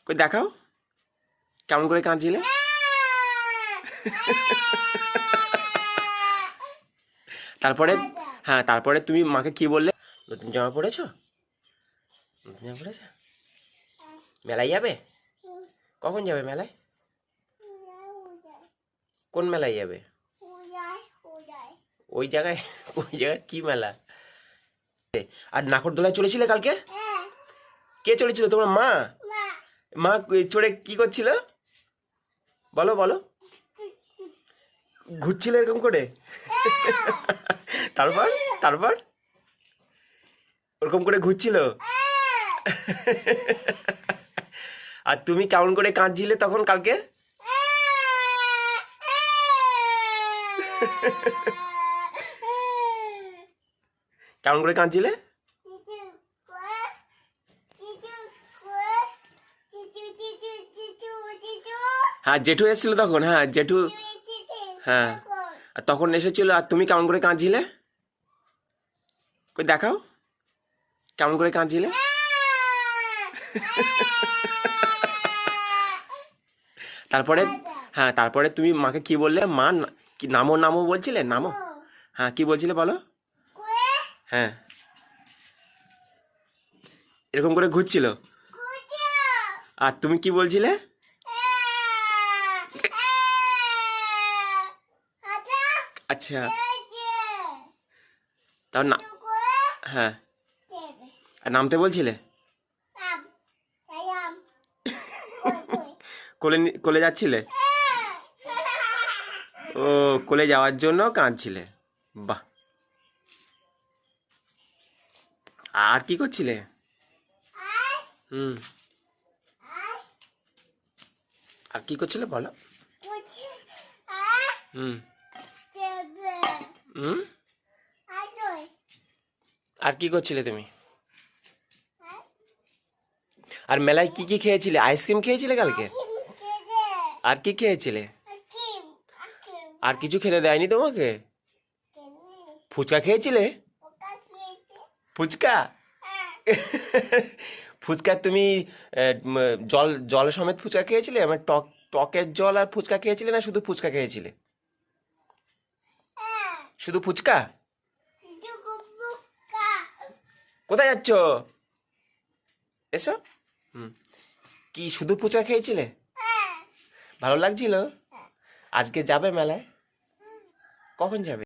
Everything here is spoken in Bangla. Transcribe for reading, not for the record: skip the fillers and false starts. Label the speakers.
Speaker 1: কই দেখাও কেমন করে কাঁদছিলে। তারপরে হ্যাঁ, তারপরে তুমি মাকে কি বললে? নতুন জামা পড়েছো? নতুন জামা পড়েছো? মেলায় যাবে? কখন যাবে মেলায়? কোন মেলায় যাবে? ওই জায়গায়? ওই জায়গায় কি মেলা? আর নাগরদোলায় চলেছিলে কালকে? কে চলেছিল? তোমার মা? মা চড়ে কি করছিল বলো বলো? ঘুরছিল এরকম করে? তারপর তারপর ওরকম করে ঘুরছিল? আর তুমি কেমন করে কাঁদছিলে তখন কালকে? কেমন করে কাঁদছিলে? হ্যাঁ, জেঠু এসেছিল তখন। হ্যাঁ, জেঠু। হ্যাঁ, আর তখন এসেছিল আর তুমি কেমন করে কাঁদছিলে? কই দেখাও কেমন করে কাঁদছিলে। তারপরে হ্যাঁ, তারপরে তুমি মাকে কি বললে? মা কি নামো নামো বলছিলে? নামো। হ্যাঁ, কি বলছিলে বলো? হ্যাঁ, এরকম করে ঘুরছিল আর তুমি কি বলছিলে? আচ্ছা, তাও না। হ্যাঁ, আর নামতে বলছিলে? কোলে কোলে যাচ্ছিলে? ও, কোলে যাওয়ার জন্য কাঁদছিলে। বাহ। আর কি করছিলে? হুম, আর কি করছিলে বলো? হুম হুম, আর কি করছিলে তুমি? আর মেলায় কি কি খেয়েছিলে? আইসক্রিম খেয়েছিলে কালকে? আর কি খেয়েছিলে? আর কিছু খেতে দেয়নি তোমাকে? ফুচকা খেয়েছিলে? ফুচকা? ফুচকা তুমি জল জল সমেত ফুচকা খেয়েছিলে? আমার টকের জল আর ফুচকা খেয়েছিলে না শুধু ফুচকা খেয়েছিলে? শুধু ফুচকা? কোথায় যাচ্ছ? এসো। হুম, কি শুধু ফুচকা খেয়েছিলে? ভালো লাগছিল? আজকে যাবে মেলায়? কখন যাবে?